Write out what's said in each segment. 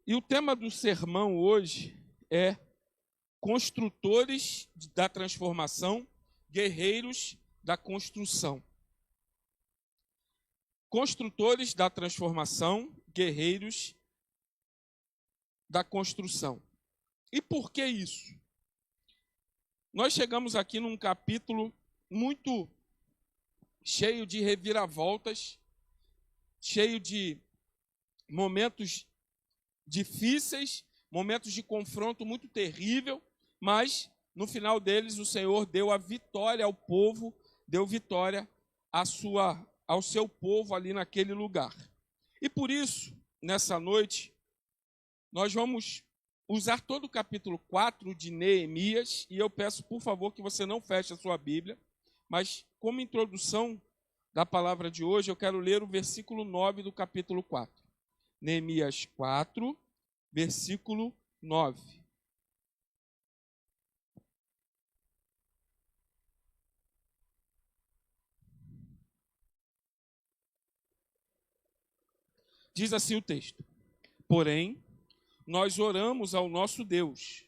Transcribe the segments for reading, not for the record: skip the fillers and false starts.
E o tema do sermão hoje é construtores da transformação, guerreiros da construção. Construtores da transformação, guerreiros da construção. E por que isso? Nós chegamos aqui num capítulo muito cheio de reviravoltas, cheio de momentos difíceis, momentos de confronto muito terrível, mas no final deles o Senhor deu a vitória ao povo, deu vitória ao seu povo ali naquele lugar. E por isso, nessa noite, nós vamos usar todo o capítulo 4 de Neemias, e eu peço, por favor, que você não feche a sua Bíblia, mas como introdução da palavra de hoje, eu quero ler o versículo 9 do capítulo 4. Neemias 4, versículo 9. Diz assim o texto: porém, nós oramos ao nosso Deus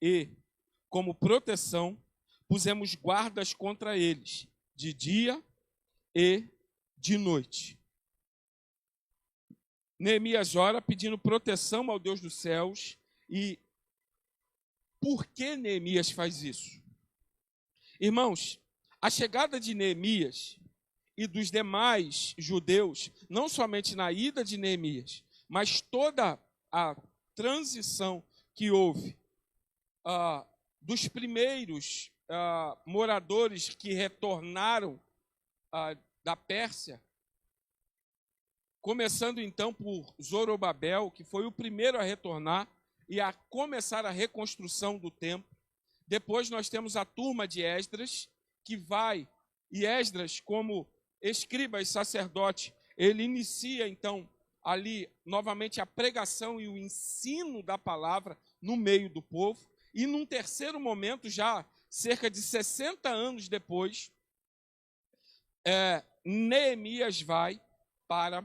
e, como proteção, pusemos guardas contra eles, de dia e de noite. Neemias ora pedindo proteção ao Deus dos céus. E por que Neemias faz isso? Irmãos, a chegada de Neemias e dos demais judeus, não somente na ida de Neemias, mas toda a transição que houve dos primeiros moradores que retornaram da Pérsia, começando então por Zorobabel, que foi o primeiro a retornar e a começar a reconstrução do templo. Depois nós temos a turma de Esdras, que vai, e Esdras, como escriba e sacerdote, ele inicia então ali novamente a pregação e o ensino da palavra no meio do povo. E num terceiro momento, já cerca de 60 anos depois, Neemias vai para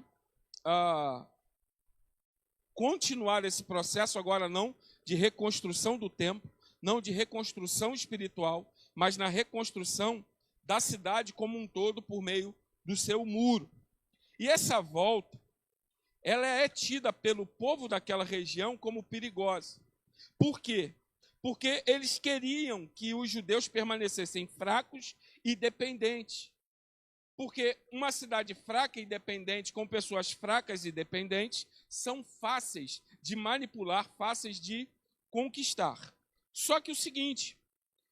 continuar esse processo, agora não de reconstrução do templo, não de reconstrução espiritual, mas na reconstrução da cidade como um todo por meio do seu muro. E essa volta, ela é tida pelo povo daquela região como perigosa. Por quê? Porque eles queriam que os judeus permanecessem fracos e dependentes. Porque uma cidade fraca e dependente, com pessoas fracas e dependentes, são fáceis de manipular, fáceis de conquistar. Só que o seguinte,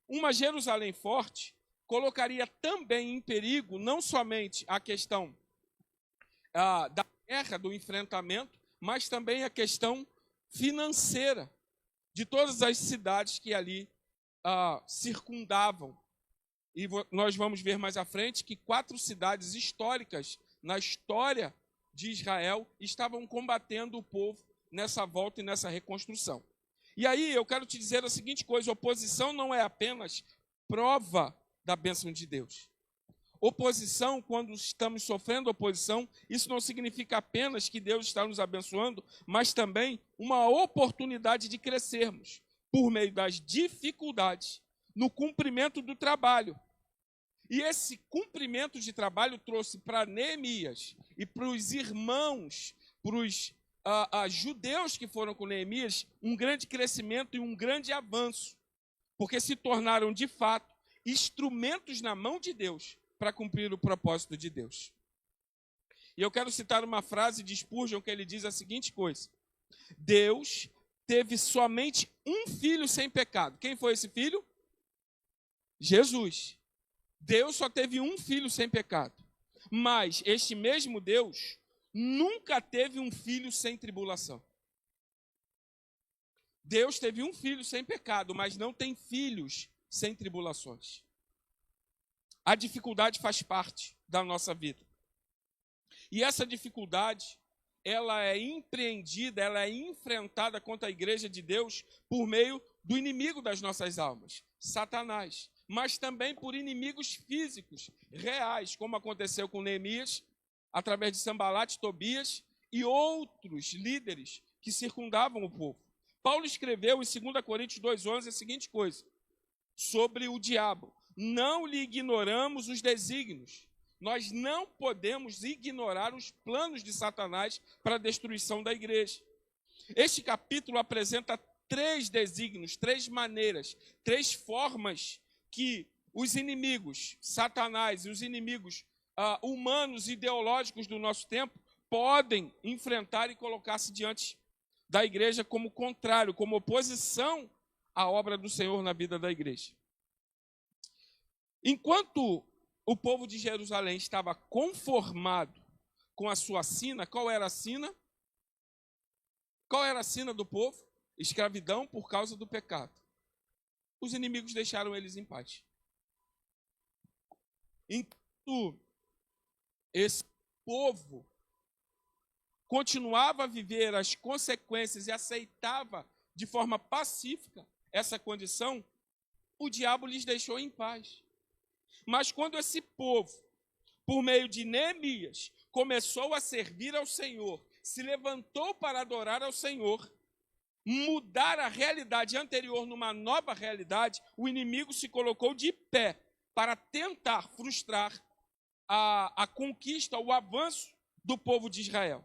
uma Jerusalém forte colocaria também em perigo não somente a questão da guerra, do enfrentamento, mas também a questão financeira de todas as cidades que ali circundavam. E nós vamos ver mais à frente que 4 cidades históricas na história de Israel estavam combatendo o povo nessa volta e nessa reconstrução. E aí eu quero te dizer a seguinte coisa: oposição não é apenas prova da bênção de Deus. Oposição, quando estamos sofrendo oposição, isso não significa apenas que Deus está nos abençoando, mas também uma oportunidade de crescermos por meio das dificuldades no cumprimento do trabalho. E esse cumprimento de trabalho trouxe para Neemias e para os irmãos, para os judeus que foram com Neemias, um grande crescimento e um grande avanço, porque se tornaram, de fato, instrumentos na mão de Deus para cumprir o propósito de Deus. E eu quero citar uma frase de Spurgeon que ele diz a seguinte coisa: Deus teve somente um filho sem pecado. Quem foi esse filho? Jesus. Deus só teve um filho sem pecado. Mas este mesmo Deus nunca teve um filho sem tribulação. Deus teve um filho sem pecado, mas não tem filhos sem tribulações. A dificuldade faz parte da nossa vida. E essa dificuldade, ela é empreendida, ela é enfrentada contra a igreja de Deus por meio do inimigo das nossas almas, Satanás. Mas também por inimigos físicos, reais, como aconteceu com Neemias, através de Sambalat, Tobias e outros líderes que circundavam o povo. Paulo escreveu em 2 Coríntios 2,11 a seguinte coisa, sobre o diabo: não lhe ignoramos os desígnios. Nós não podemos ignorar os planos de Satanás para a destruição da igreja. Este capítulo apresenta 3 desígnios, 3 maneiras, 3 formas que os inimigos, Satanás e os inimigos humanos, ideológicos do nosso tempo, podem enfrentar e colocar-se diante da igreja como contrário, como oposição à obra do Senhor na vida da igreja. Enquanto o povo de Jerusalém estava conformado com a sua sina, qual era a sina? Qual era a sina do povo? Escravidão por causa do pecado. Os inimigos deixaram eles em paz. Enquanto esse povo continuava a viver as consequências e aceitava de forma pacífica essa condição, o diabo lhes deixou em paz. Mas quando esse povo, por meio de Neemias, começou a servir ao Senhor, se levantou para adorar ao Senhor, mudar a realidade anterior numa nova realidade, o inimigo se colocou de pé para tentar frustrar a conquista, o avanço do povo de Israel.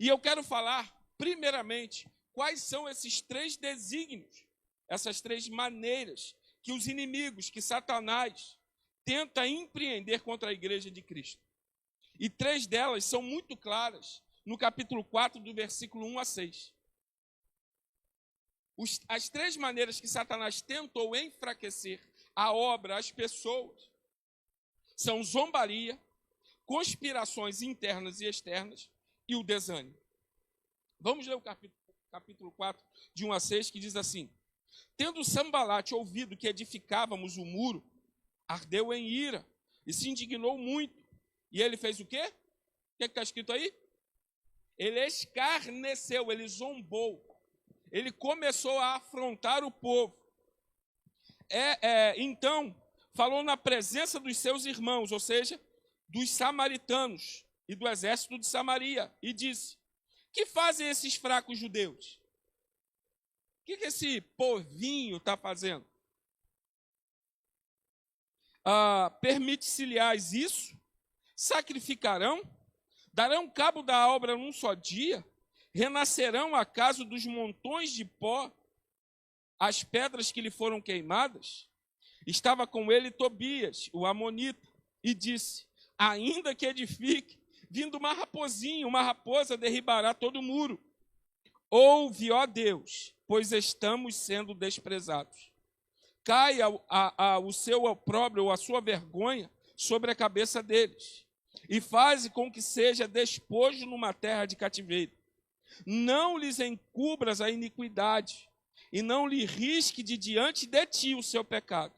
E eu quero falar, primeiramente, quais são esses 3 desígnios, essas 3 maneiras que os inimigos, que Satanás tenta empreender contra a igreja de Cristo. E 3 delas são muito claras no capítulo 4, do versículo 1 a 6. As 3 maneiras que Satanás tentou enfraquecer a obra, as pessoas, são zombaria, conspirações internas e externas e o desânimo. Vamos ler o capítulo 4, de 1 a 6, que diz assim: tendo Sambalate ouvido que edificávamos o muro, ardeu em ira e se indignou muito. E ele fez o quê? O que está escrito aí? Ele escarneceu, ele zombou. Ele começou a afrontar o povo. Então, falou na presença dos seus irmãos, ou seja, dos samaritanos e do exército de Samaria, e disse: que fazem esses fracos judeus? O que esse povinho está fazendo? Permite-se-lhes isso? Sacrificarão? Darão cabo da obra num só dia? Renascerão acaso dos montões de pó as pedras que lhe foram queimadas? Estava com ele Tobias, o amonita, e disse: ainda que edifique, vindo uma raposa derribará todo o muro. Ouve, ó Deus, pois estamos sendo desprezados. Caia o seu opróbrio ou a sua vergonha sobre a cabeça deles, e faze com que seja despojo numa terra de cativeiro. Não lhes encubras a iniquidade, e não lhe risque de diante de ti o seu pecado,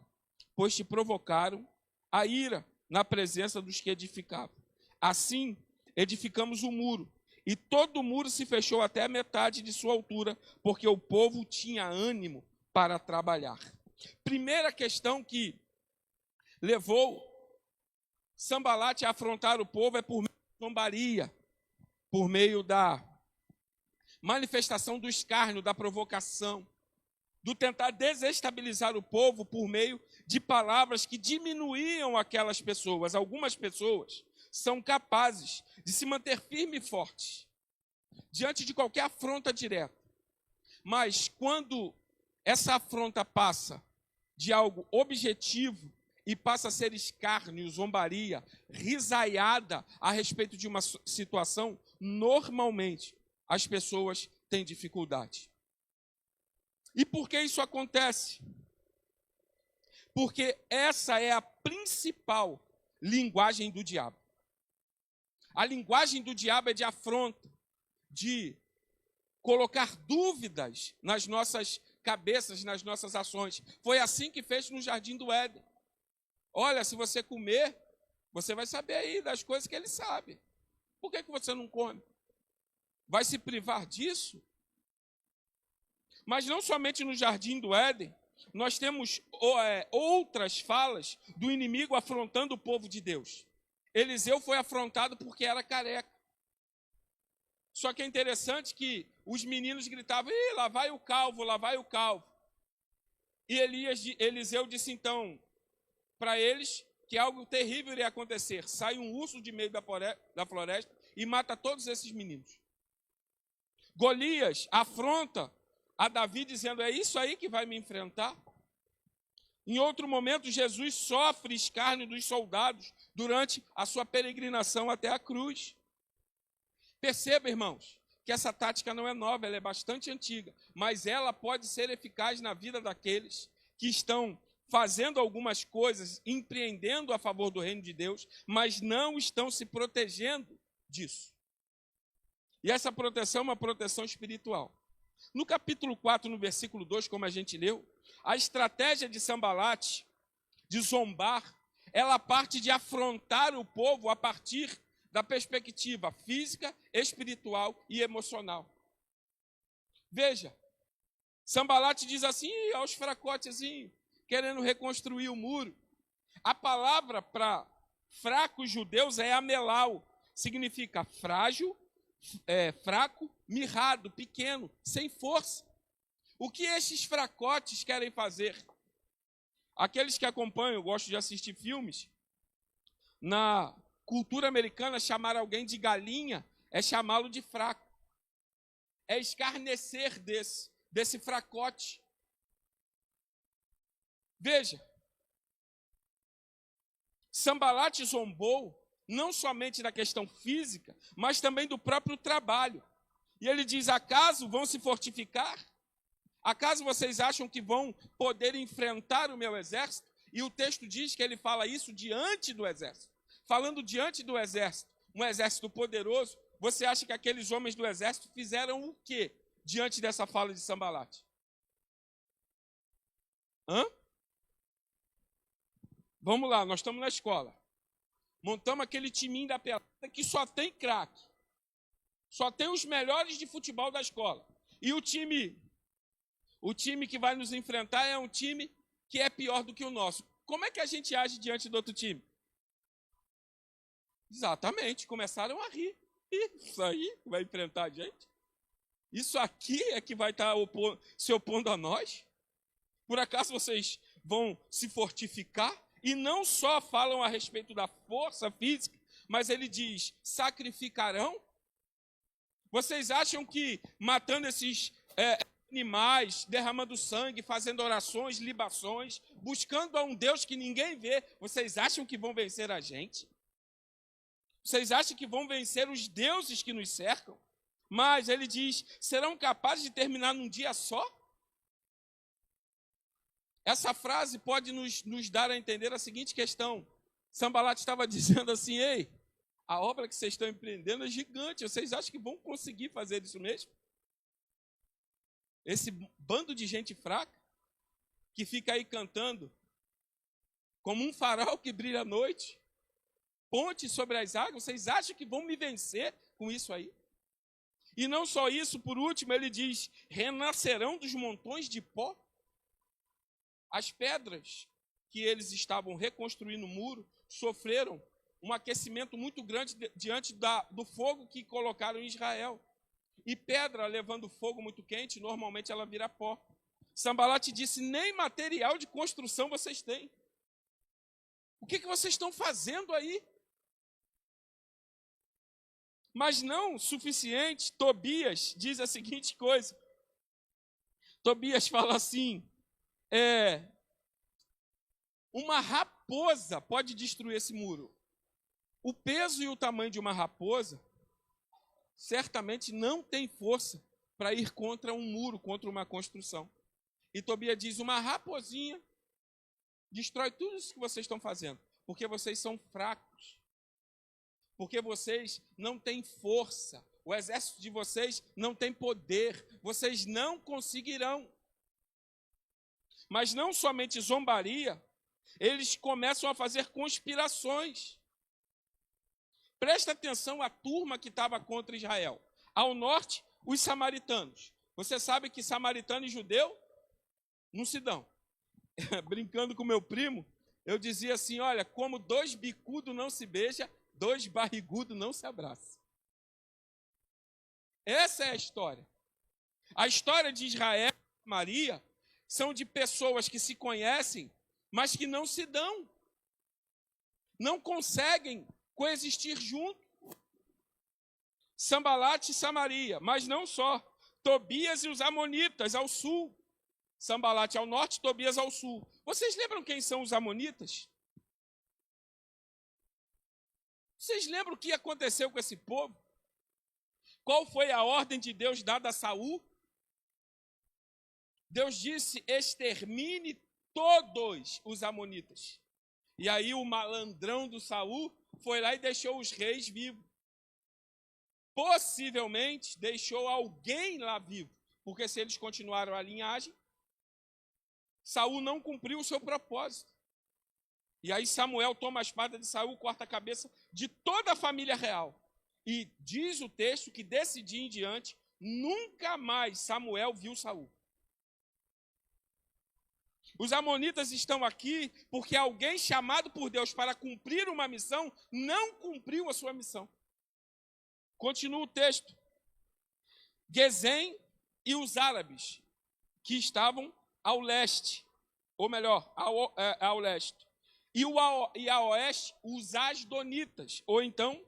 pois te provocaram a ira na presença dos que edificavam. Assim, edificamos o muro, e todo o muro se fechou até a metade de sua altura, porque o povo tinha ânimo para trabalhar. Primeira questão que levou Sambalate a afrontar o povo é por meio da zombaria, por meio da manifestação do escárnio, da provocação, do tentar desestabilizar o povo por meio de palavras que diminuíam aquelas pessoas. Algumas pessoas são capazes de se manter firmes e fortes diante de qualquer afronta direta. Mas quando essa afronta passa de algo objetivo e passa a ser escárnio, zombaria, risaiada a respeito de uma situação, normalmente as pessoas têm dificuldade. E por que isso acontece? Porque essa é a principal linguagem do diabo. A linguagem do diabo é de afronta, de colocar dúvidas nas nossas cabeças, nas nossas ações. Foi assim que fez no Jardim do Éden. Olha, se você comer, você vai saber aí das coisas que ele sabe. Por que você não come? Vai se privar disso? Mas não somente no Jardim do Éden, nós temos outras falas do inimigo afrontando o povo de Deus. Eliseu foi afrontado porque era careca. Só que é interessante que os meninos gritavam: "Ih, lá vai o calvo, lá vai o calvo". E Eliseu disse então para eles que algo terrível iria acontecer. Sai um urso de meio da floresta e mata todos esses meninos. Golias afronta a Davi dizendo: "É isso aí que vai me enfrentar?". Em outro momento, Jesus sofre escárnio dos soldados durante a sua peregrinação até a cruz. Perceba, irmãos, que essa tática não é nova, ela é bastante antiga, mas ela pode ser eficaz na vida daqueles que estão fazendo algumas coisas, empreendendo a favor do reino de Deus, mas não estão se protegendo disso. E essa proteção é uma proteção espiritual. No capítulo 4, no versículo 2, como a gente leu, a estratégia de Sanbalate, de zombar, ela parte de afrontar o povo a partir da perspectiva física, espiritual e emocional. Veja, Sanbalate diz assim aos fracotezinhos, querendo reconstruir o muro. A palavra para fracos judeus é amelau, significa frágil, fraco, mirrado, pequeno, sem força. O que esses fracotes querem fazer? Aqueles que acompanham, eu gosto de assistir filmes, na cultura americana, chamar alguém de galinha é chamá-lo de fraco. É escarnecer desse fracote. Veja, Sanbalate zombou não somente da questão física, mas também do próprio trabalho. E ele diz: acaso vão se fortificar? Acaso vocês acham que vão poder enfrentar o meu exército? E o texto diz que ele fala isso diante do exército. Falando diante do exército, um exército poderoso, você acha que aqueles homens do exército fizeram o quê diante dessa fala de Sanbalate? Vamos lá, nós estamos na escola. Montamos aquele timinho da pelada que só tem craque. Só tem os melhores de futebol da escola. E o time que vai nos enfrentar é um time que é pior do que o nosso. Como é que a gente age diante do outro time? Exatamente, começaram a rir. Isso aí vai enfrentar a gente? Isso aqui é que vai estar se opondo a nós? Por acaso vocês vão se fortificar? E não só falam a respeito da força física, mas ele diz: sacrificarão? Vocês acham que matando esses animais, derramando sangue, fazendo orações, libações, buscando a um Deus que ninguém vê, vocês acham que vão vencer a gente? Vocês acham que vão vencer os deuses que nos cercam? Mas ele diz: serão capazes de terminar num dia só? Essa frase pode nos dar a entender a seguinte questão. Sanbalate estava dizendo assim: ei, a obra que vocês estão empreendendo é gigante, vocês acham que vão conseguir fazer isso mesmo? Esse bando de gente fraca, que fica aí cantando, como um farol que brilha à noite, ponte sobre as águas, vocês acham que vão me vencer com isso aí? E não só isso, por último, ele diz: renascerão dos montões de pó? As pedras que eles estavam reconstruindo o muro sofreram um aquecimento muito grande diante do fogo que colocaram em Israel. E pedra levando fogo muito quente, normalmente ela vira pó. Sanbalate disse: nem material de construção vocês têm. O que vocês estão fazendo aí? Mas não suficiente, Tobias diz a seguinte coisa. Tobias fala assim: uma raposa pode destruir esse muro. O peso e o tamanho de uma raposa certamente não tem força para ir contra um muro, contra uma construção. E Tobias diz: uma raposinha destrói tudo isso que vocês estão fazendo, porque vocês são fracos, porque vocês não têm força, o exército de vocês não tem poder, vocês não conseguirão. Mas não somente zombaria, eles começam a fazer conspirações. Presta atenção à turma que estava contra Israel. Ao norte, os samaritanos. Você sabe que samaritano e judeu não se dão. Brincando com meu primo, eu dizia assim: olha, como dois bicudos não se beijam, dois barrigudos não se abraçam. Essa é a história. A história de Israel e Maria são de pessoas que se conhecem, mas que não se dão. Não conseguem coexistir juntos. Sambalate e Samaria, mas não só. Tobias e os amonitas ao sul. Sambalate ao norte, Tobias ao sul. Vocês lembram quem são os amonitas? Vocês lembram o que aconteceu com esse povo? Qual foi a ordem de Deus dada a Saul? Deus disse: extermine todos os amonitas. E aí o malandrão do Saul foi lá e deixou os reis vivos. Possivelmente deixou alguém lá vivo, porque se eles continuaram a linhagem, Saul não cumpriu o seu propósito. E aí Samuel toma a espada de Saul, corta a cabeça de toda a família real. E diz o texto que desse dia em diante, nunca mais Samuel viu Saul. Os amonitas estão aqui porque alguém chamado por Deus para cumprir uma missão não cumpriu a sua missão. Continua o texto. Gesem e os árabes que estavam ao leste, ou melhor, ao leste. E a oeste, os asdonitas, ou então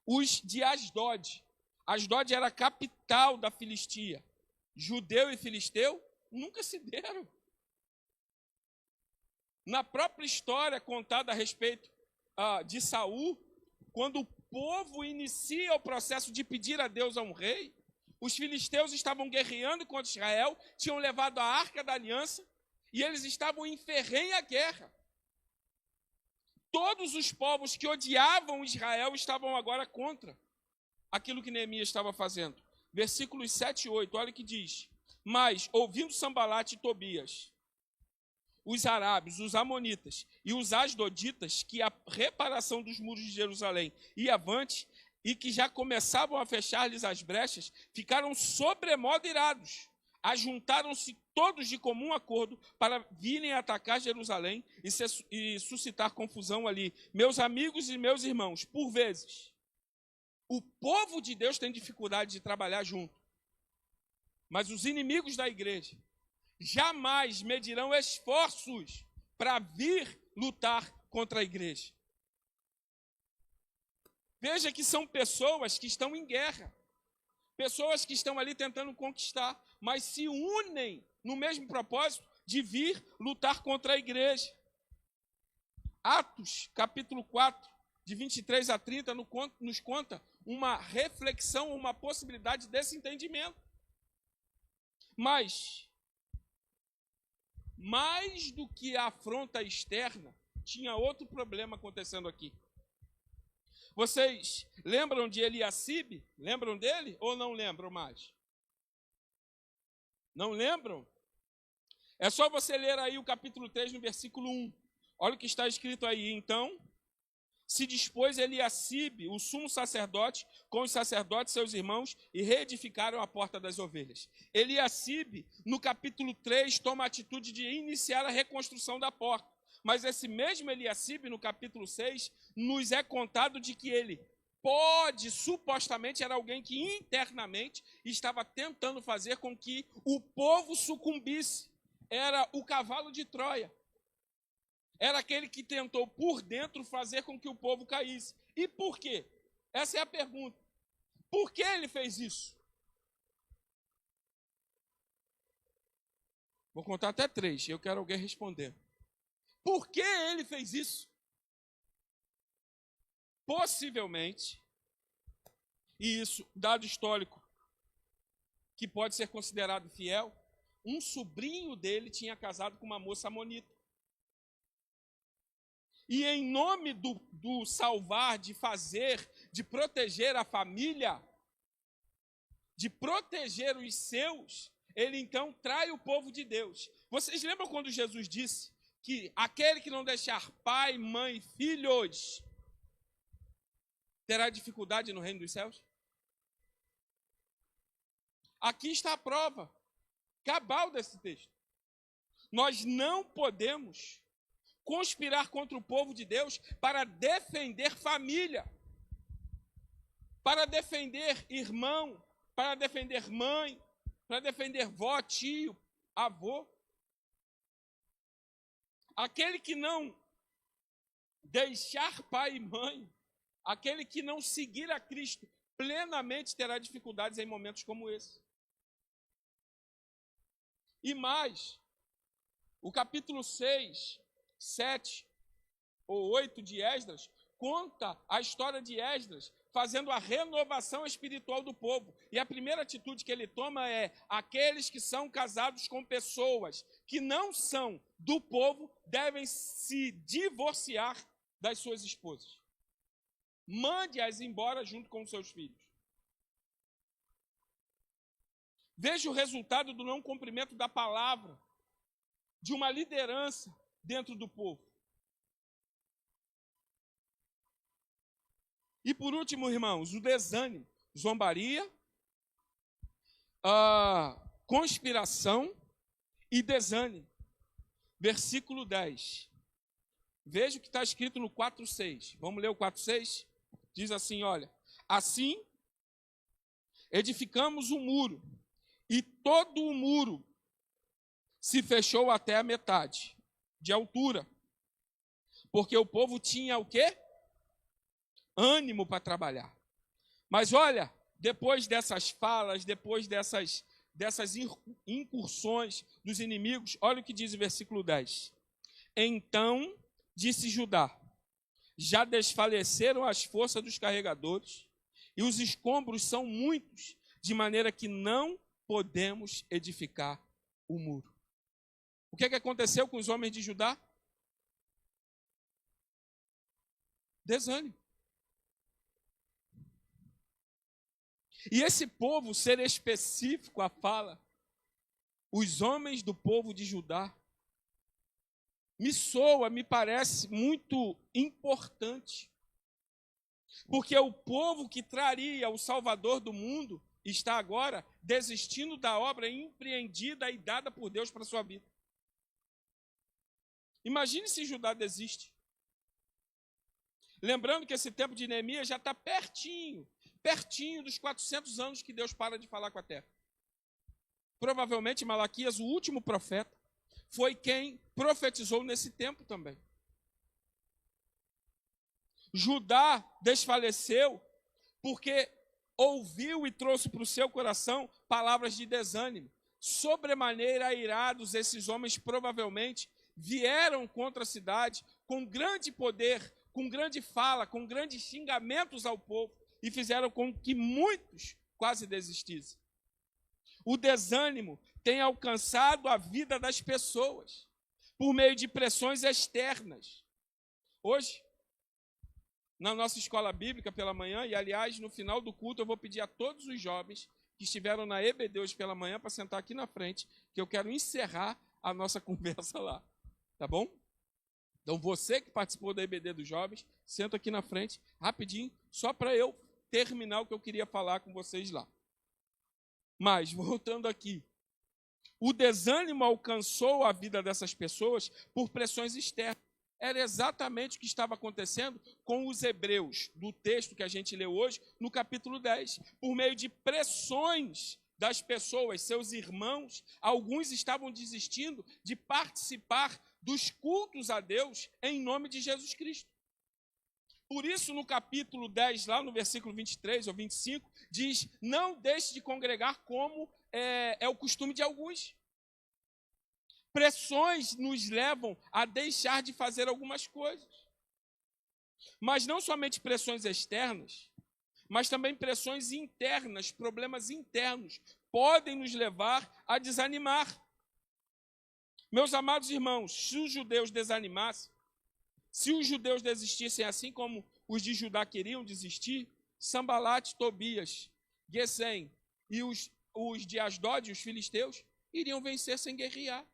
os de Asdod. Asdod era a capital da Filistia. Judeu e filisteu nunca se deram. Na própria história contada a respeito de Saul, quando o povo inicia o processo de pedir a Deus a um rei, os filisteus estavam guerreando contra Israel, tinham levado a Arca da Aliança, e eles estavam em ferrenha guerra. Todos os povos que odiavam Israel estavam agora contra aquilo que Neemias estava fazendo. Versículos 7 e 8, olha o que diz. Mas, ouvindo Sambalate e Tobias, os arábios, os amonitas e os asdoditas, que a reparação dos muros de Jerusalém ia avante, e que já começavam a fechar-lhes as brechas, ficaram sobremodo irados. Ajuntaram-se todos de comum acordo para virem atacar Jerusalém e suscitar confusão ali. Meus amigos e meus irmãos, por vezes, o povo de Deus tem dificuldade de trabalhar junto. Mas os inimigos da igreja jamais medirão esforços para vir lutar contra a igreja. Veja que são pessoas que estão em guerra. Pessoas que estão ali tentando conquistar, mas se unem no mesmo propósito de vir lutar contra a igreja. Atos, capítulo 4, de 23 a 30, nos conta uma reflexão, uma possibilidade desse entendimento. Mas, mais do que a afronta externa, tinha outro problema acontecendo aqui. Vocês lembram de Eliacibe? Lembram dele ou não lembram mais? Não lembram? É só você ler aí o capítulo 3, no versículo 1. Olha o que está escrito aí. Então, se dispôs Eliacibe, o sumo sacerdote, com os sacerdotes, seus irmãos, e reedificaram a porta das ovelhas. Eliacibe, no capítulo 3, toma a atitude de iniciar a reconstrução da porta. Mas esse mesmo Eliacibe, no capítulo 6, nos é contado de que ele supostamente, era alguém que internamente estava tentando fazer com que o povo sucumbisse. Era o cavalo de Troia. Era aquele que tentou por dentro fazer com que o povo caísse. E por quê? Essa é a pergunta. Por que ele fez isso? Vou contar até 3, eu quero alguém responder. Por que ele fez isso? Possivelmente, e isso, dado histórico, que pode ser considerado fiel, um sobrinho dele tinha casado com uma moça amonita. E em nome do salvar, de fazer, de proteger a família, de proteger os seus, ele então trai o povo de Deus. Vocês lembram quando Jesus disse que aquele que não deixar pai, mãe, filhos, terá dificuldade no reino dos céus? Aqui está a prova cabal desse texto. Nós não podemos conspirar contra o povo de Deus para defender família, para defender irmão, para defender mãe, para defender vó, tio, avô. Aquele que não deixar pai e mãe, aquele que não seguir a Cristo plenamente terá dificuldades em momentos como esse. E mais, o capítulo 6, 7 ou 8 de Esdras conta a história de Esdras fazendo a renovação espiritual do povo. E a primeira atitude que ele toma é: aqueles que são casados com pessoas que não são do povo devem se divorciar das suas esposas. Mande-as embora junto com seus filhos. Veja o resultado do não cumprimento da palavra, de uma liderança dentro do povo. E por último, irmãos, o desânimo, zombaria, conspiração e desânimo. Versículo 10. Veja o que está escrito no 4:6. Vamos ler o 4:6? Diz assim, olha: assim edificamos um muro, e todo o muro se fechou até a metade de altura, porque o povo tinha o quê? Ânimo para trabalhar. Mas olha, depois dessas falas, depois dessas incursões dos inimigos, olha o que diz o versículo 10. Então disse Judá: já desfaleceram as forças dos carregadores, e os escombros são muitos, de maneira que não podemos edificar o muro. O que aconteceu com os homens de Judá? Desânimo. E esse povo, ser específico a fala, os homens do povo de Judá, me parece muito importante. Porque o povo que traria o Salvador do mundo está agora desistindo da obra empreendida e dada por Deus para a sua vida. Imagine se Judá desiste. Lembrando que esse tempo de Neemias já está pertinho dos 400 anos que Deus para de falar com a terra. Provavelmente Malaquias, o último profeta, foi quem profetizou nesse tempo também. Judá desfaleceu porque ouviu e trouxe para o seu coração palavras de desânimo. Sobremaneira airados, esses homens provavelmente vieram contra a cidade com grande poder, com grande fala, com grandes xingamentos ao povo, e fizeram com que muitos quase desistissem. O desânimo tem alcançado a vida das pessoas por meio de pressões externas. Hoje, na nossa escola bíblica pela manhã, e aliás, no final do culto, eu vou pedir a todos os jovens que estiveram na EBD hoje pela manhã para sentar aqui na frente, que eu quero encerrar a nossa conversa lá. Tá bom? Então, você que participou da EBD dos jovens, senta aqui na frente, rapidinho, só para eu terminar o que eu queria falar com vocês lá. Mas, voltando aqui, o desânimo alcançou a vida dessas pessoas por pressões externas. Era exatamente o que estava acontecendo com os hebreus, do texto que a gente leu hoje, no capítulo 10. Por meio de pressões das pessoas, seus irmãos, alguns estavam desistindo de participar dos cultos a Deus em nome de Jesus Cristo. Por isso, no capítulo 10, lá no versículo 23 ou 25, diz: não deixe de congregar como é o costume de alguns. Pressões nos levam a deixar de fazer algumas coisas. Mas não somente pressões externas, mas também pressões internas, problemas internos, podem nos levar a desanimar. Meus amados irmãos, se os judeus desanimassem, se os judeus desistissem assim como os de Judá queriam desistir, Sambalate, Tobias, Gesem e os de Asdod, os filisteus, iriam vencer sem guerrear.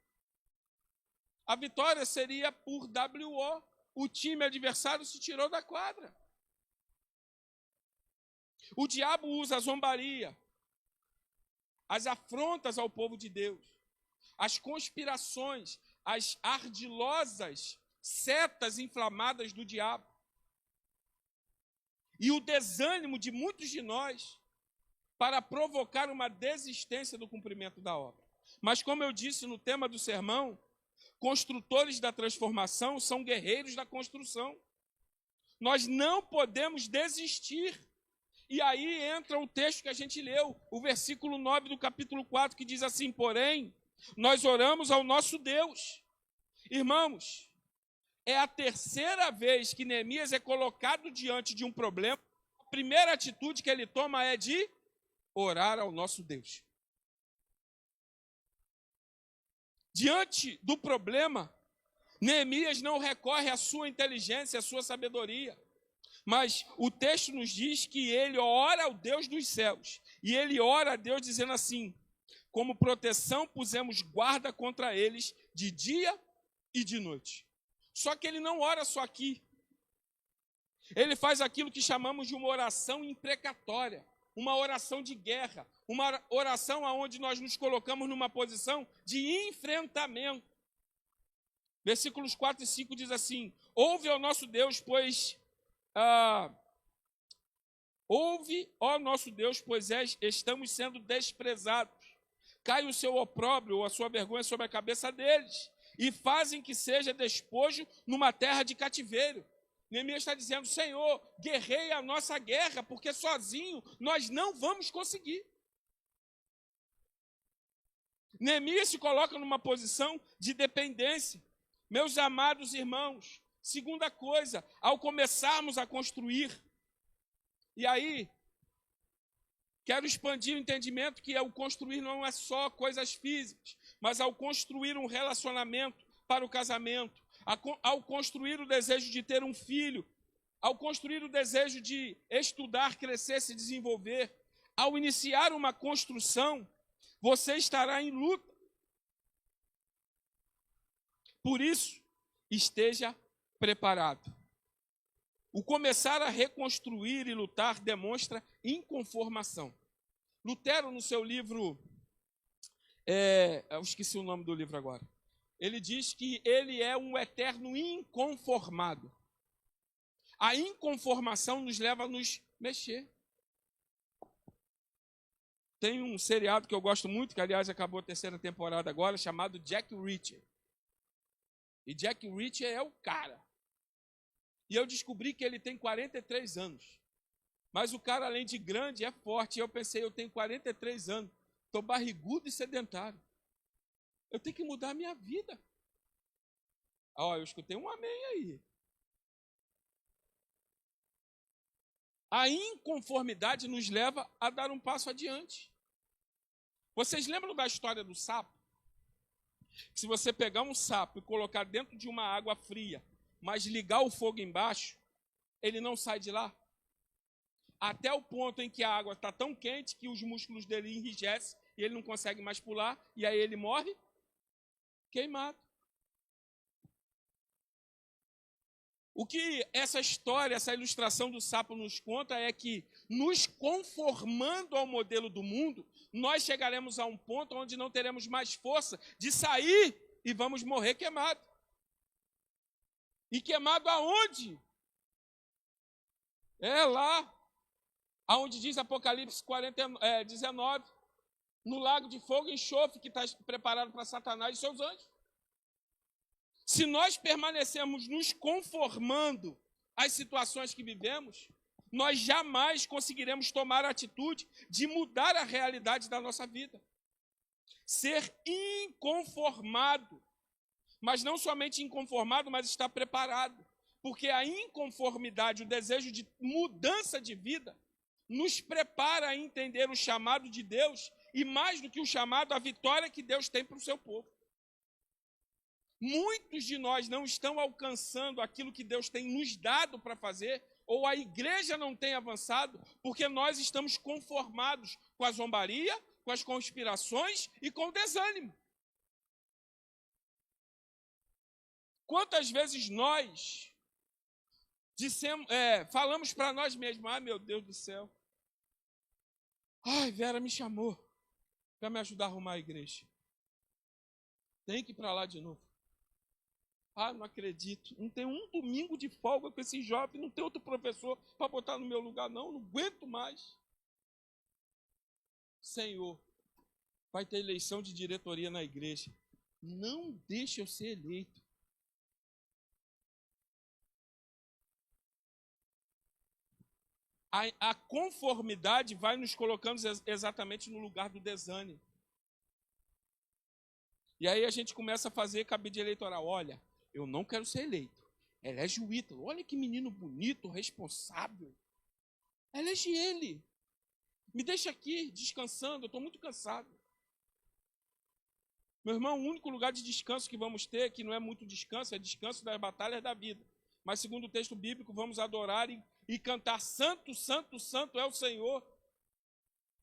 A vitória seria por WO. O time adversário se tirou da quadra. O diabo usa a zombaria, as afrontas ao povo de Deus, as conspirações, as ardilosas setas inflamadas do diabo. E o desânimo de muitos de nós para provocar uma desistência do cumprimento da obra. Mas, como eu disse no tema do sermão, construtores da transformação são guerreiros da construção. Nós não podemos desistir. E aí entra o texto que a gente leu, o versículo 9 do capítulo 4, que diz assim: porém, nós oramos ao nosso Deus. Irmãos, é a terceira vez que Neemias é colocado diante de um problema. A primeira atitude que ele toma é de orar ao nosso Deus. Diante do problema, Neemias não recorre à sua inteligência, à sua sabedoria. Mas o texto nos diz que ele ora ao Deus dos céus. E ele ora a Deus dizendo assim: como proteção pusemos guarda contra eles de dia e de noite. Só que ele não ora só aqui. Ele faz aquilo que chamamos de uma oração imprecatória, uma oração de guerra, uma oração onde nós nos colocamos numa posição de enfrentamento. Versículos 4 e 5 diz assim: ouve ao nosso Deus, pois... ouve, ó nosso Deus, pois estamos sendo desprezados. Cai o seu opróbrio ou a sua vergonha sobre a cabeça deles, e fazem que seja despojo numa terra de cativeiro. Neemias está dizendo: Senhor, guerreia a nossa guerra, porque sozinho nós não vamos conseguir. Neemias se coloca numa posição de dependência. Meus amados irmãos, segunda coisa, ao começarmos a construir, e aí, quero expandir o entendimento que o construir não é só coisas físicas, mas ao construir um relacionamento para o casamento, ao construir o desejo de ter um filho, ao construir o desejo de estudar, crescer, se desenvolver, ao iniciar uma construção, você estará em luta. Por isso, esteja preparado. O começar a reconstruir e lutar demonstra inconformação. Lutero, no seu livro, eu esqueci o nome do livro agora, ele diz que ele é um eterno inconformado. A inconformação nos leva a nos mexer. Tem um seriado que eu gosto muito, que aliás acabou a terceira temporada agora, chamado Jack Reacher. E Jack Reacher é o cara. E eu descobri que ele tem 43 anos. Mas o cara, além de grande, é forte. E eu pensei: eu tenho 43 anos, estou barrigudo e sedentário. Eu tenho que mudar a minha vida. Eu escutei um amém aí. A inconformidade nos leva a dar um passo adiante. Vocês lembram da história do sapo? Se você pegar um sapo e colocar dentro de uma água fria, mas ligar o fogo embaixo, ele não sai de lá. Até o ponto em que a água está tão quente que os músculos dele enrijecem e ele não consegue mais pular, e aí ele morre queimado. O que essa história, essa ilustração do sapo nos conta é que, nos conformando ao modelo do mundo, nós chegaremos a um ponto onde não teremos mais força de sair e vamos morrer queimado. E queimado aonde? É lá, aonde diz Apocalipse 19, no lago de fogo e enxofre que está preparado para Satanás e seus anjos. Se nós permanecermos nos conformando às situações que vivemos, nós jamais conseguiremos tomar a atitude de mudar a realidade da nossa vida. Ser inconformado, mas não somente inconformado, mas estar preparado. Porque a inconformidade, o desejo de mudança de vida, nos prepara a entender o chamado de Deus e, mais do que o chamado, a vitória que Deus tem para o seu povo. Muitos de nós não estão alcançando aquilo que Deus tem nos dado para fazer, ou a igreja não tem avançado, porque nós estamos conformados com a zombaria, com as conspirações e com o desânimo. Quantas vezes nós falamos para nós mesmos: meu Deus do céu, Vera me chamou para me ajudar a arrumar a igreja. Tem que ir para lá de novo. Não acredito. Não tem um domingo de folga com esse jovem, não tem outro professor para botar no meu lugar, não aguento mais. Senhor, vai ter eleição de diretoria na igreja. Não deixe eu ser eleito. A conformidade vai nos colocando exatamente no lugar do desânimo. E aí a gente começa a fazer cabide eleitoral. Olha, eu não quero ser eleito. Elege o Ítalo. Olha que menino bonito, responsável. Elege ele. Me deixa aqui descansando, eu estou muito cansado. Meu irmão, o único lugar de descanso que vamos ter, que não é muito descanso, é descanso das batalhas da vida. Mas segundo o texto bíblico, vamos adorar e cantar santo, santo, santo é o Senhor.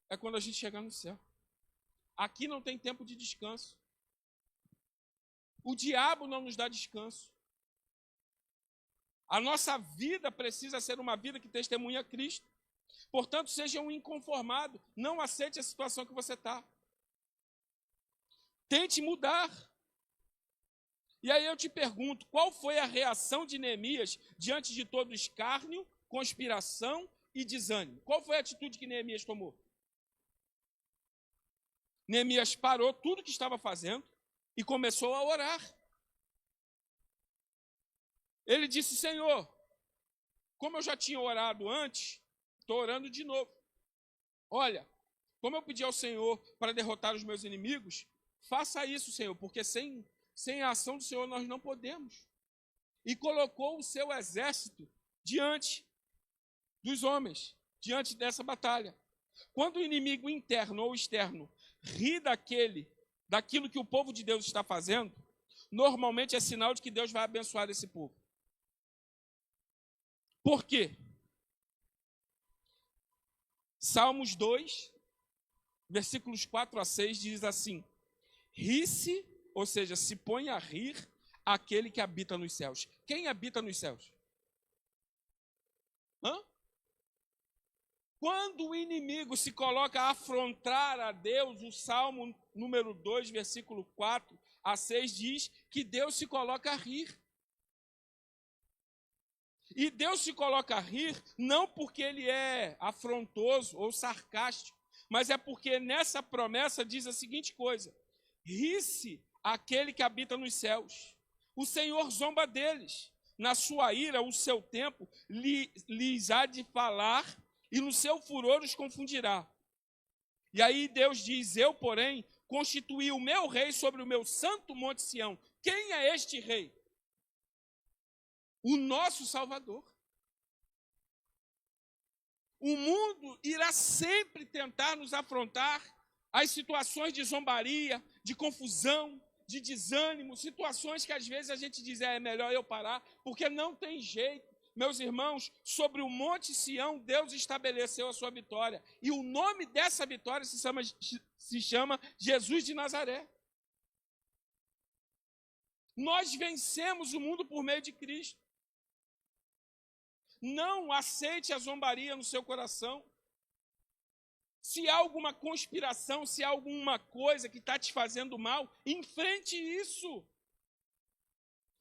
É quando a gente chegar no céu. Aqui não tem tempo de descanso. O diabo não nos dá descanso. A nossa vida precisa ser uma vida que testemunha Cristo. Portanto, seja um inconformado. Não aceite a situação que você está. Tente mudar. E aí eu te pergunto, qual foi a reação de Neemias diante de todo escárnio, conspiração e desânimo? Qual foi a atitude que Neemias tomou? Neemias parou tudo que estava fazendo e começou a orar. Ele disse, Senhor, como eu já tinha orado antes, estou orando de novo. Olha, como eu pedi ao Senhor para derrotar os meus inimigos, faça isso, Senhor, porque sem a ação do Senhor nós não podemos. E colocou o seu exército diante dos homens, diante dessa batalha. Quando o inimigo interno ou externo ri daquilo que o povo de Deus está fazendo, normalmente é sinal de que Deus vai abençoar esse povo. Por quê? Salmos 2, versículos 4 a 6 diz assim: ri-se, ou seja, se põe a rir aquele que habita nos céus. Quem habita nos céus? Quando o inimigo se coloca a afrontar a Deus, o Salmo número 2, versículo 4 a 6 diz que Deus se coloca a rir. E Deus se coloca a rir não porque ele é afrontoso ou sarcástico, mas é porque nessa promessa diz a seguinte coisa: ri-se aquele que habita nos céus. O Senhor zomba deles. Na sua ira, o seu tempo lhes há de falar, e no seu furor os confundirá. E aí Deus diz, eu, porém, constituí o meu rei sobre o meu santo monte Sião. Quem é este rei? O nosso Salvador. O mundo irá sempre tentar nos afrontar às situações de zombaria, de confusão, de desânimo, situações que às vezes a gente diz, é melhor eu parar, porque não tem jeito. Meus irmãos, sobre o Monte Sião, Deus estabeleceu a sua vitória. E o nome dessa vitória se chama Jesus de Nazaré. Nós vencemos o mundo por meio de Cristo. Não aceite a zombaria no seu coração. Se há alguma conspiração, se há alguma coisa que está te fazendo mal, enfrente isso.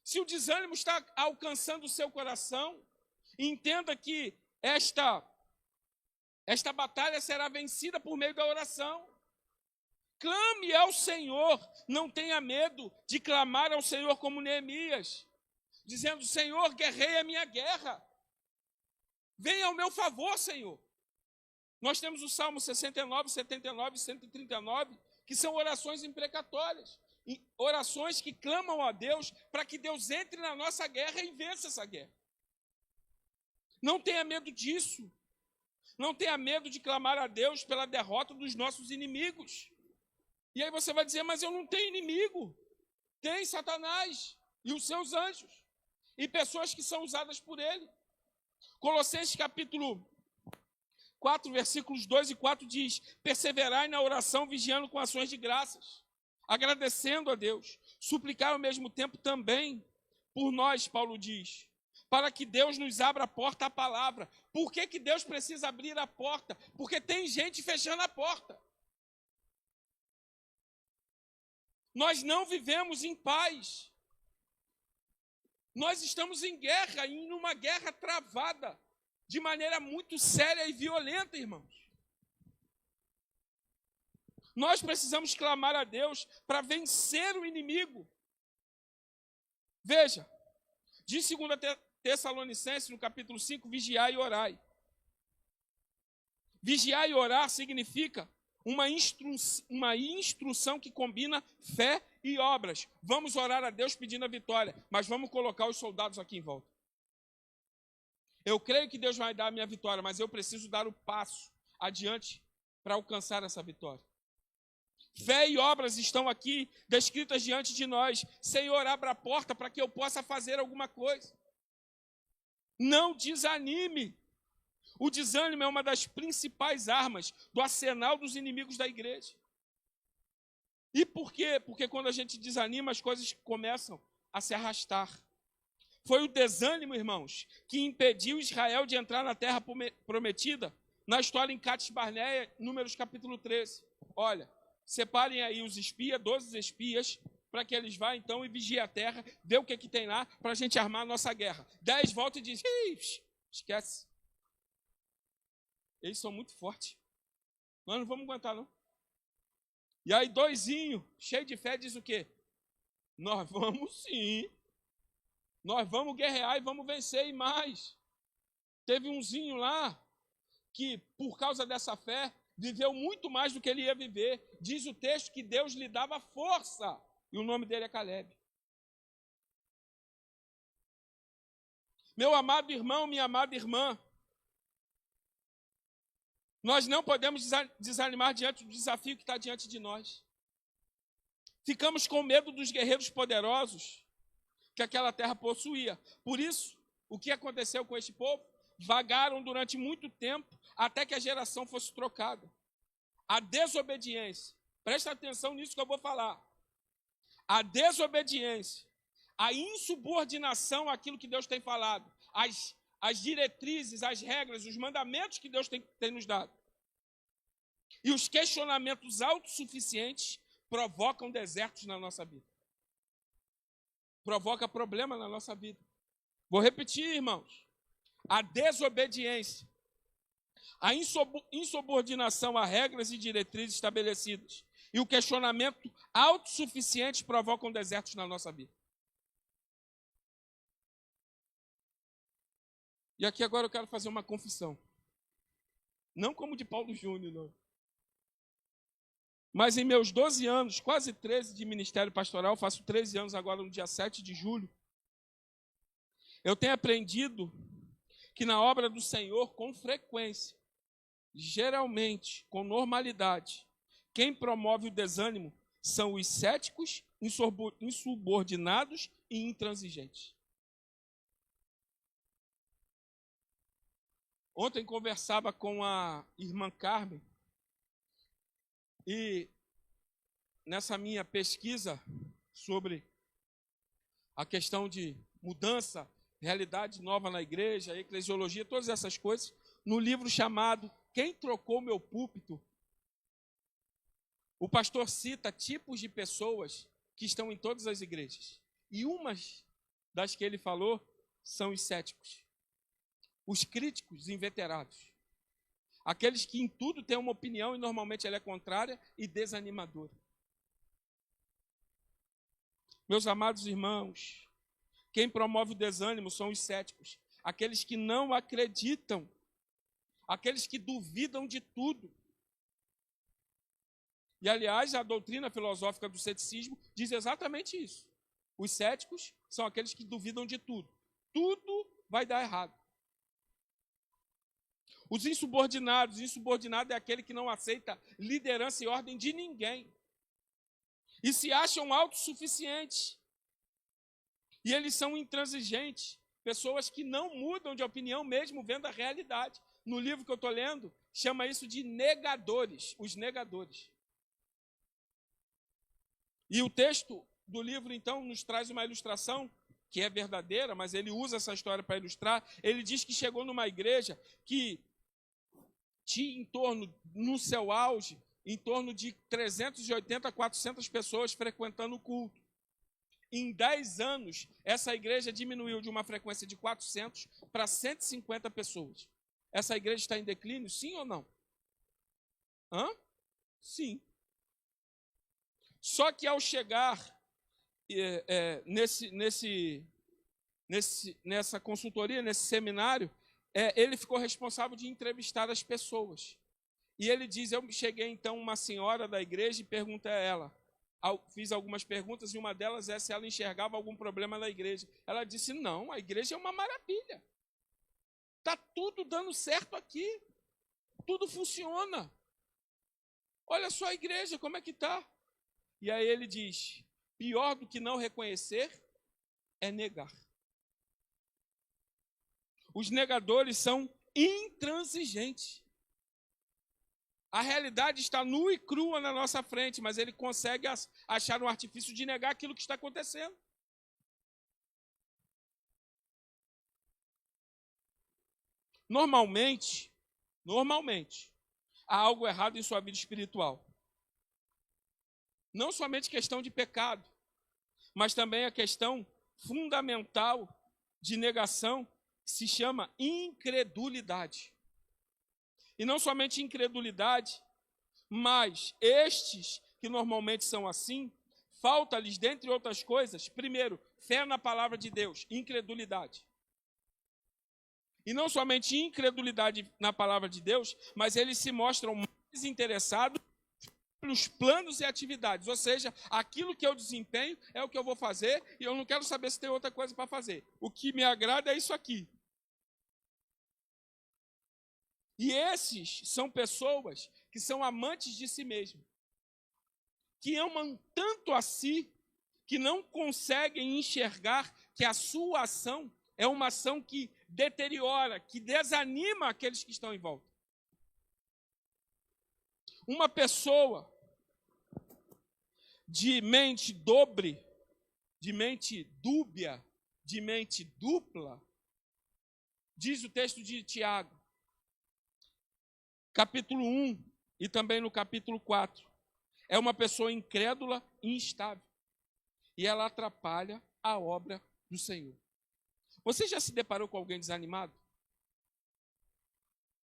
Se o desânimo está alcançando o seu coração, entenda que esta batalha será vencida por meio da oração. Clame ao Senhor, não tenha medo de clamar ao Senhor como Neemias, dizendo, Senhor, guerreia a minha guerra. Venha ao meu favor, Senhor. Nós temos o Salmo 69, 79 e 139, que são orações imprecatórias. Orações que clamam a Deus para que Deus entre na nossa guerra e vença essa guerra. Não tenha medo disso. Não tenha medo de clamar a Deus pela derrota dos nossos inimigos. E aí você vai dizer, mas eu não tenho inimigo. Tem Satanás e os seus anjos. E pessoas que são usadas por ele. Colossenses capítulo 4, versículos 2 e 4 diz, perseverai na oração, vigiando com ações de graças, agradecendo a Deus, suplicar ao mesmo tempo também por nós, Paulo diz, para que Deus nos abra a porta à palavra. Por que Deus precisa abrir a porta? Porque tem gente fechando a porta. Nós não vivemos em paz. Nós estamos em guerra, em uma guerra travada, de maneira muito séria e violenta, irmãos. Nós precisamos clamar a Deus para vencer o inimigo. Veja, de 2 Tessalonicenses, no capítulo 5, vigiai e orai. Vigiar e orar significa uma instrução que combina fé e obras. Vamos orar a Deus pedindo a vitória, mas vamos colocar os soldados aqui em volta. Eu creio que Deus vai dar a minha vitória, mas eu preciso dar o passo adiante para alcançar essa vitória. Fé e obras estão aqui descritas diante de nós. Senhor, abra a porta para que eu possa fazer alguma coisa. Não desanime. O desânimo é uma das principais armas do arsenal dos inimigos da igreja. E por quê? Porque quando a gente desanima, as coisas começam a se arrastar. Foi o desânimo, irmãos, que impediu Israel de entrar na terra prometida, na história em Cades Barneia, Números capítulo 13. Olha, separem aí os espias, 12 espias, para que eles vá então e vigiem a terra, vê o que tem lá, para a gente armar a nossa guerra. 10 voltam e dizem, esquece. Eles são muito fortes. Nós não vamos aguentar, não. E aí, doisinho, cheio de fé, diz o quê? Nós vamos sim. Nós vamos guerrear e vamos vencer e mais. Teve umzinho lá que, por causa dessa fé, viveu muito mais do que ele ia viver. Diz o texto que Deus lhe dava força. E o nome dele é Caleb. Meu amado irmão, minha amada irmã, nós não podemos desanimar diante do desafio que está diante de nós. Ficamos com medo dos guerreiros poderosos que aquela terra possuía. Por isso, o que aconteceu com este povo? Vagaram durante muito tempo até que a geração fosse trocada. A desobediência, presta atenção nisso que eu vou falar. A desobediência, a insubordinação àquilo que Deus tem falado, as diretrizes, as regras, os mandamentos que Deus tem nos dado. E os questionamentos autossuficientes provocam desertos na nossa vida. Provoca problema na nossa vida. Vou repetir, irmãos. A desobediência, a insubordinação a regras e diretrizes estabelecidas e o questionamento autossuficiente provocam desertos na nossa vida. E aqui agora eu quero fazer uma confissão. Não como de Paulo Júnior, não. Mas em meus 12 anos, quase 13 de ministério pastoral, faço 13 anos agora no dia 7 de julho, eu tenho aprendido que na obra do Senhor, com frequência, geralmente, com normalidade, quem promove o desânimo são os céticos, insubordinados e intransigentes. Ontem conversava com a irmã Carmen e nessa minha pesquisa sobre a questão de mudança, realidade nova na igreja, eclesiologia, todas essas coisas, no livro chamado Quem Trocou Meu Púlpito, o pastor cita tipos de pessoas que estão em todas as igrejas. E umas das que ele falou são os céticos, os críticos inveterados, aqueles que em tudo têm uma opinião e normalmente ela é contrária e desanimadora. Meus amados irmãos, quem promove o desânimo são os céticos, aqueles que não acreditam, aqueles que duvidam de tudo. E, aliás, a doutrina filosófica do ceticismo diz exatamente isso. Os céticos são aqueles que duvidam de tudo. Tudo vai dar errado. Os insubordinado é aquele que não aceita liderança e ordem de ninguém. E se acham autossuficientes. E eles são intransigentes, pessoas que não mudam de opinião mesmo vendo a realidade. No livro que eu estou lendo, chama isso de negadores, os negadores. E o texto do livro, então, nos traz uma ilustração que é verdadeira, mas ele usa essa história para ilustrar. Ele diz que chegou numa igreja que tinha em torno, no seu auge, em torno de 380 a 400 pessoas frequentando o culto. Em 10 anos, essa igreja diminuiu de uma frequência de 400 para 150 pessoas. Essa igreja está em declínio, sim ou não? Sim. Só que ao chegar nessa consultoria, nesse seminário, ele ficou responsável de entrevistar as pessoas. E ele diz, eu cheguei então uma senhora da igreja e perguntei a ela, fiz algumas perguntas e uma delas é se ela enxergava algum problema na igreja. Ela disse, não, a igreja é uma maravilha. Está tudo dando certo aqui. Tudo funciona. Olha só a igreja, como é que está. E aí ele diz, pior do que não reconhecer é negar. Os negadores são intransigentes. A realidade está nua e crua na nossa frente, mas ele consegue achar um artifício de negar aquilo que está acontecendo. Normalmente, há algo errado em sua vida espiritual. Não somente questão de pecado, mas também a questão fundamental de negação, que se chama incredulidade. E não somente incredulidade, mas estes que normalmente são assim, falta-lhes, dentre outras coisas, primeiro, fé na palavra de Deus, incredulidade. E não somente incredulidade na palavra de Deus, mas eles se mostram mais interessados pelos planos e atividades. Ou seja, aquilo que eu desempenho é o que eu vou fazer e eu não quero saber se tem outra coisa para fazer. O que me agrada é isso aqui. E esses são pessoas que são amantes de si mesmo, que amam tanto a si, que não conseguem enxergar que a sua ação é uma ação que deteriora, que desanima aqueles que estão em volta. Uma pessoa de mente dobre, de mente dúbia, de mente dupla, diz o texto de Tiago, capítulo 1 e também no capítulo 4, é uma pessoa incrédula e instável. E ela atrapalha a obra do Senhor. Você já se deparou com alguém desanimado?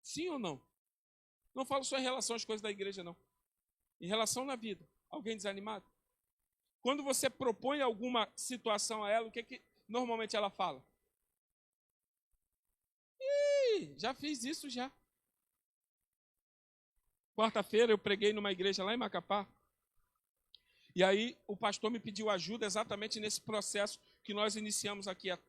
Sim ou não? Não falo só em relação às coisas da igreja, não. Em relação na vida. Alguém desanimado? Quando você propõe alguma situação a ela, o que normalmente ela fala? Já fiz isso já. Quarta-feira eu preguei numa igreja lá em Macapá. E aí o pastor me pediu ajuda exatamente nesse processo que nós iniciamos aqui há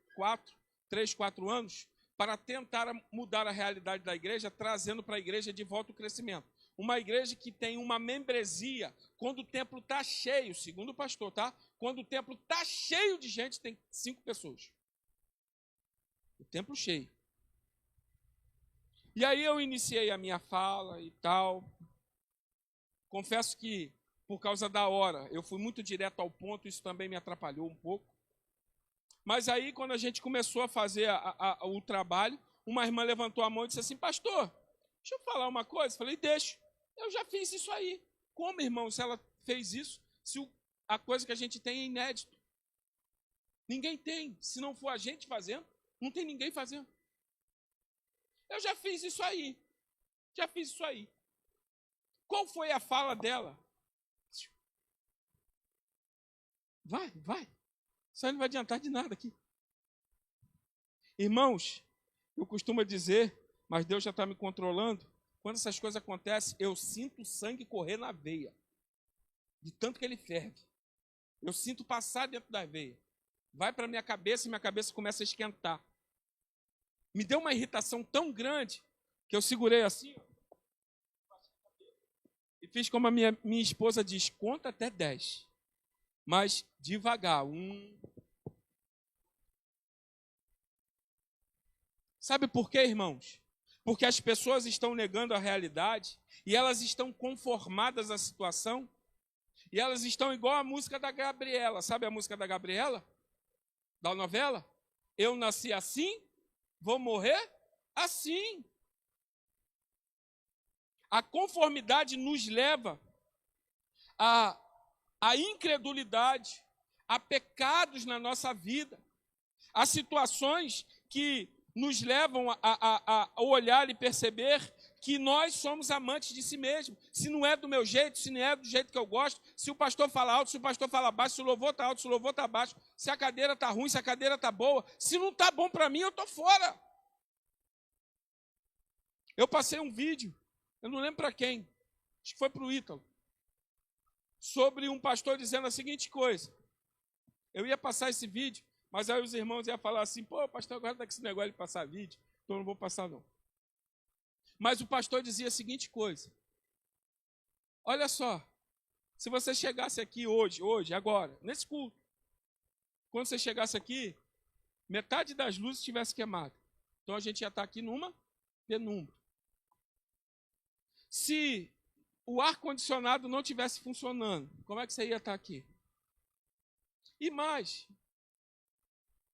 3, 4 anos, para tentar mudar a realidade da igreja, trazendo para a igreja de volta o crescimento. Uma igreja que tem uma membresia, quando o templo está cheio, segundo o pastor, tá? Quando o templo está cheio de gente, tem 5 pessoas. O templo cheio. E aí eu iniciei a minha fala e tal. Confesso que, por causa da hora, eu fui muito direto ao ponto, isso também me atrapalhou um pouco. Mas aí, quando a gente começou a fazer o trabalho, uma irmã levantou a mão e disse assim, pastor, deixa eu falar uma coisa. Eu falei, deixa, eu já fiz isso aí. Como, irmão, se ela fez isso, se a coisa que a gente tem é inédito? Ninguém tem. Se não for a gente fazendo, não tem ninguém fazendo. Eu já fiz isso aí. Já fiz isso aí. Qual foi a fala dela? Vai. Isso aí não vai adiantar de nada aqui. Irmãos, eu costumo dizer, mas Deus já está me controlando, quando essas coisas acontecem, eu sinto o sangue correr na veia. De tanto que ele ferve. Eu sinto passar dentro da veia. Vai para a minha cabeça e minha cabeça começa a esquentar. Me deu uma irritação tão grande que eu segurei assim, ó, e fiz como a minha esposa diz, conta até 10. Mas devagar. 1. Sabe por quê, irmãos? Porque as pessoas estão negando a realidade e elas estão conformadas à situação e elas estão igual a música da Gabriela. Sabe a música da Gabriela? Da novela? Eu nasci assim, vou morrer assim. A conformidade nos leva a incredulidade, a pecados na nossa vida, a situações que nos levam a olhar e perceber que nós somos amantes de si mesmo. Se não é do meu jeito, se não é do jeito que eu gosto, se o pastor fala alto, se o pastor fala baixo, se o louvor está alto, se o louvor está baixo, se a cadeira está ruim, se a cadeira está boa, se não está bom para mim, eu estou fora. Eu passei um vídeo, eu não lembro para quem, acho que foi para o Ítalo, sobre um pastor dizendo a seguinte coisa. Eu ia passar esse vídeo, mas aí os irmãos iam falar assim, pô, pastor, agora está com esse negócio de passar vídeo, então eu não vou passar não. Mas o pastor dizia a seguinte coisa. Olha só, se você chegasse aqui hoje, agora, nesse culto, quando você chegasse aqui, metade das luzes tivesse queimado. Então a gente ia estar aqui numa penumbra. Se o ar-condicionado não tivesse funcionando, como é que você ia estar aqui? E mais,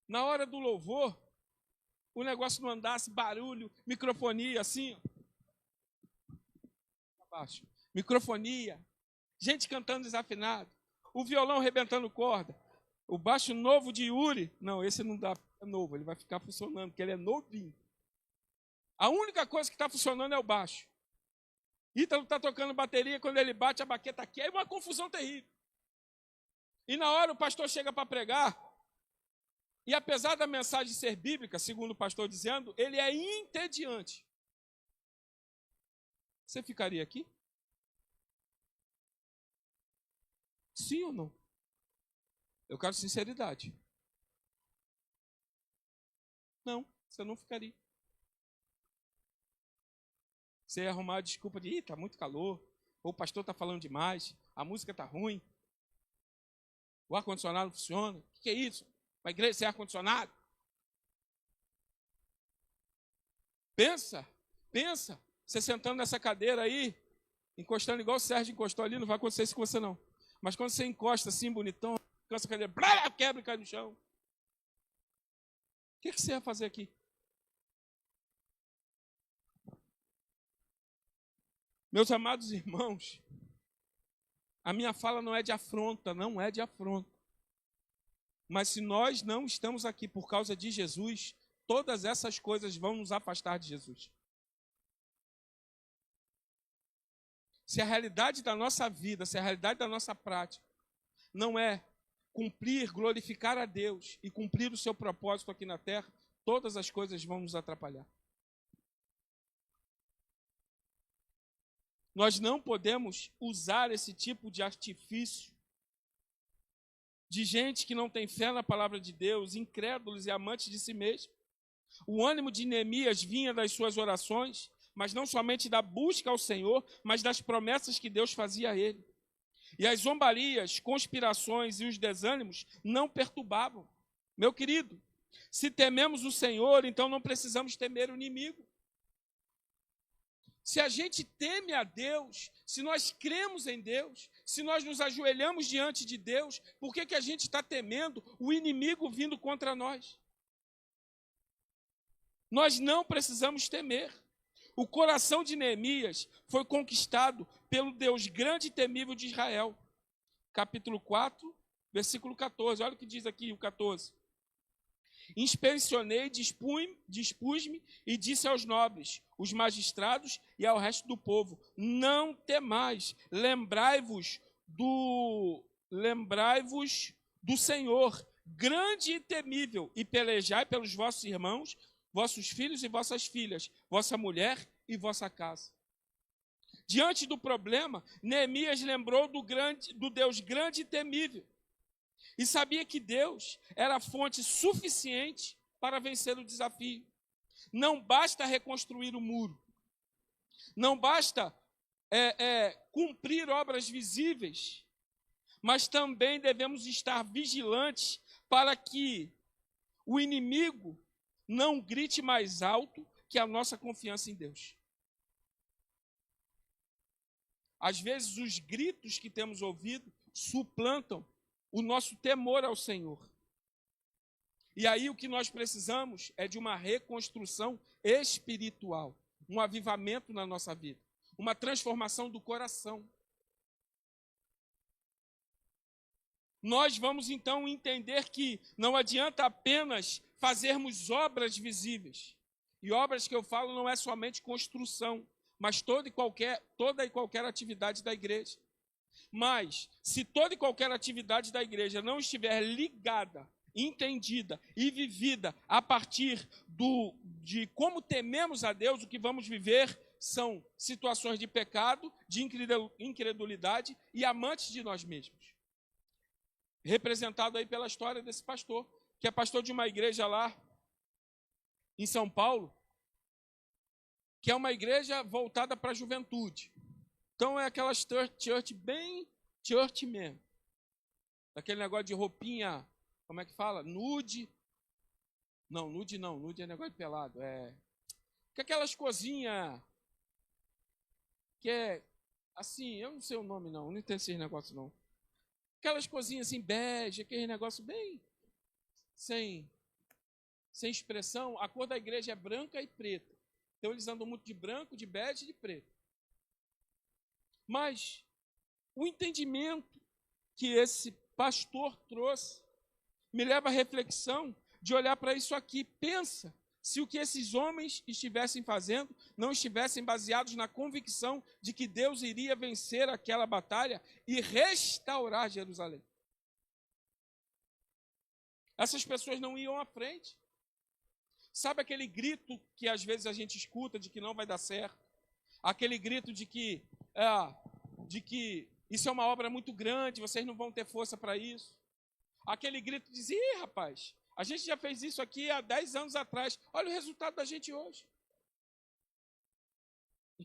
na hora do louvor, o negócio não andasse, barulho, microfonia, assim, abaixo, microfonia, gente cantando desafinado, o violão arrebentando corda, o baixo novo de Yuri, não, esse não dá, é novo, ele vai ficar funcionando, porque ele é novinho. A única coisa que está funcionando é o baixo. Ítalo está tocando bateria, quando ele bate a baqueta aqui, é uma confusão terrível. E na hora o pastor chega para pregar, e apesar da mensagem ser bíblica, segundo o pastor dizendo, ele é entediante. Você ficaria aqui? Sim ou não? Eu quero sinceridade. Não, você não ficaria. Você ia arrumar a desculpa de, está muito calor, ou o pastor está falando demais, a música está ruim, o ar-condicionado não funciona. O que é isso? Uma igreja sem ar-condicionado? Pensa, você sentando nessa cadeira aí, encostando igual o Sérgio encostou ali, não vai acontecer isso com você não. Mas quando você encosta assim, bonitão, cansa a cadeira, blá, quebra e cai no chão. O que você ia fazer aqui? Meus amados irmãos, a minha fala não é de afronta, não é de afronta. Mas se nós não estamos aqui por causa de Jesus, todas essas coisas vão nos afastar de Jesus. Se a realidade da nossa vida, se a realidade da nossa prática não é cumprir, glorificar a Deus e cumprir o seu propósito aqui na terra, todas as coisas vão nos atrapalhar. Nós não podemos usar esse tipo de artifício de gente que não tem fé na palavra de Deus, incrédulos e amantes de si mesmo. O ânimo de Neemias vinha das suas orações, mas não somente da busca ao Senhor, mas das promessas que Deus fazia a ele. E as zombarias, conspirações e os desânimos não perturbavam. Meu querido, se tememos o Senhor, então não precisamos temer o inimigo. Se a gente teme a Deus, se nós cremos em Deus, se nós nos ajoelhamos diante de Deus, por que a gente está temendo o inimigo vindo contra nós? Nós não precisamos temer. O coração de Neemias foi conquistado pelo Deus grande e temível de Israel. Capítulo 4, versículo 14. Olha o que diz aqui o 14. Inspecionei, dispus-me e disse aos nobres, os magistrados e ao resto do povo, não temais, lembrai-vos do Senhor, grande e temível, e pelejai pelos vossos irmãos, vossos filhos e vossas filhas, vossa mulher e vossa casa. Diante do problema, Neemias lembrou do Deus grande e temível. E sabia que Deus era a fonte suficiente para vencer o desafio. Não basta reconstruir o muro. Não basta cumprir obras visíveis. Mas também devemos estar vigilantes para que o inimigo não grite mais alto que a nossa confiança em Deus. Às vezes os gritos que temos ouvido suplantam o nosso temor ao Senhor. E aí o que nós precisamos é de uma reconstrução espiritual, um avivamento na nossa vida, uma transformação do coração. Nós vamos então entender que não adianta apenas fazermos obras visíveis. E obras que eu falo não é somente construção, mas toda e qualquer atividade da igreja. Mas, se toda e qualquer atividade da igreja não estiver ligada, entendida e vivida a partir de como tememos a Deus, o que vamos viver são situações de pecado, de incredulidade e amantes de nós mesmos. Representado aí pela história desse pastor, que é pastor de uma igreja lá em São Paulo, que é uma igreja voltada para a juventude. Então é aquelas church bem church mesmo. Daquele negócio de roupinha, como é que fala? Nude. Não, nude não, nude é negócio de pelado. Que aquelas coisinhas que é assim, eu não sei o nome não entendo esses negócios não. Aquelas coisinhas assim, bege, aquele negócio bem sem expressão. A cor da igreja é branca e preta. Então eles andam muito de branco, de bege e de preto. Mas o entendimento que esse pastor trouxe me leva à reflexão de olhar para isso aqui. Pensa se o que esses homens estivessem fazendo não estivessem baseados na convicção de que Deus iria vencer aquela batalha e restaurar Jerusalém. Essas pessoas não iam à frente. Sabe aquele grito que às vezes a gente escuta de que não vai dar certo? Aquele grito de que isso é uma obra muito grande, vocês não vão ter força para isso. Aquele grito de dizer, ih, rapaz, a gente já fez isso aqui há 10 anos atrás, olha o resultado da gente hoje.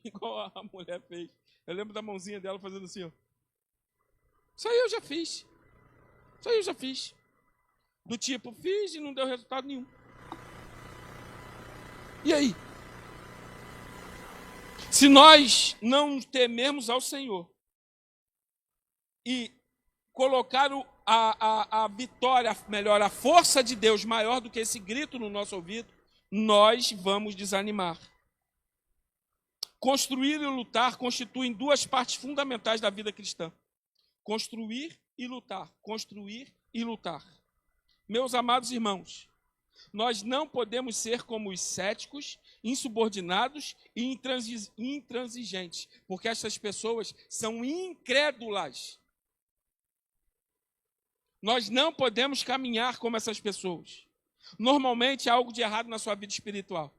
Igual a mulher fez. Eu lembro da mãozinha dela fazendo assim, ó. Isso aí eu já fiz. Isso aí eu já fiz. Do tipo, fiz e não deu resultado nenhum. E aí? Se nós não temermos ao Senhor e colocar a vitória, melhor, a força de Deus maior do que esse grito no nosso ouvido, nós vamos desanimar. Construir e lutar constituem duas partes fundamentais da vida cristã. Construir e lutar. Construir e lutar. Meus amados irmãos, nós não podemos ser como os céticos, insubordinados e intransigentes, porque essas pessoas são incrédulas. Nós não podemos caminhar como essas pessoas. Normalmente há algo de errado na sua vida espiritual.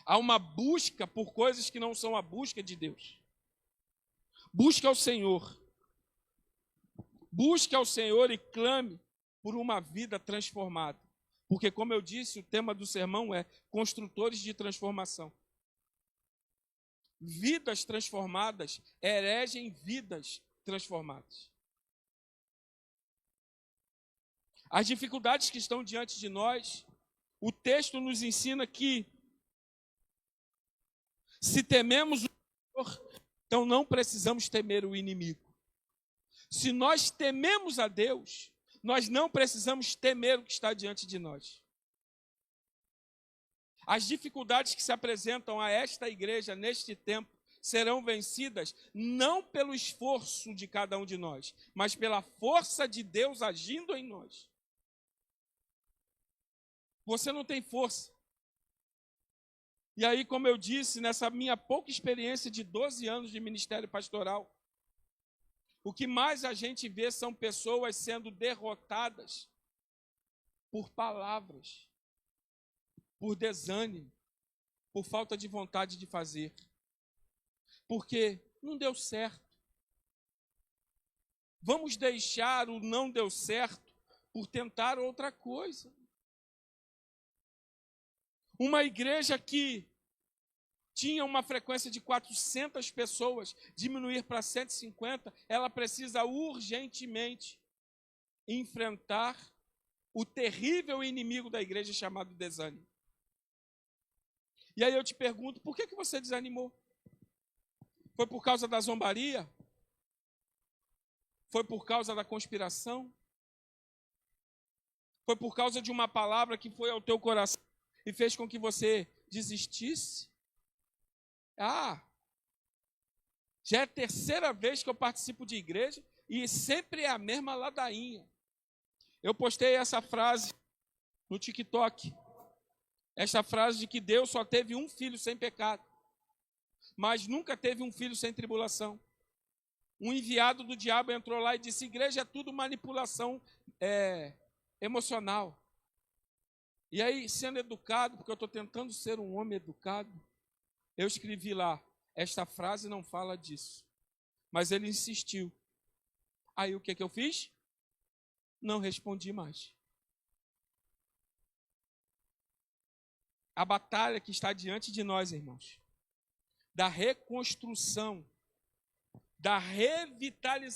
Há uma busca por coisas que não são a busca de Deus. Busque ao Senhor. Busque ao Senhor e clame por uma vida transformada. Porque, como eu disse, o tema do sermão é construtores de transformação. Vidas transformadas elegem vidas transformadas. As dificuldades que estão diante de nós, o texto nos ensina que se tememos o Senhor, então não precisamos temer o inimigo. Se nós tememos a Deus, nós não precisamos temer o que está diante de nós. As dificuldades que se apresentam a esta igreja neste tempo serão vencidas não pelo esforço de cada um de nós, mas pela força de Deus agindo em nós. Você não tem força. E aí, como eu disse, nessa minha pouca experiência de 12 anos de ministério pastoral, o que mais a gente vê são pessoas sendo derrotadas por palavras, por desânimo, por falta de vontade de fazer. Porque não deu certo. Vamos deixar o não deu certo por tentar outra coisa. Uma igreja que tinha uma frequência de 400 pessoas, diminuir para 150, ela precisa urgentemente enfrentar o terrível inimigo da igreja chamado desânimo. E aí eu te pergunto, por que você desanimou? Foi por causa da zombaria? Foi por causa da conspiração? Foi por causa de uma palavra que foi ao teu coração e fez com que você desistisse? Já é a terceira vez que eu participo de igreja e sempre é a mesma ladainha. Eu postei essa frase no TikTok. Essa frase de que Deus só teve um filho sem pecado. mas nunca teve um filho sem tribulação. Um enviado do diabo entrou lá e disse: igreja é tudo manipulação emocional. E aí, sendo educado, porque eu estou tentando ser um homem educado, eu escrevi lá: esta frase não fala disso. Mas ele insistiu. Aí o que eu fiz? Não respondi mais. A batalha que está diante de nós, irmãos, da reconstrução, da revitalização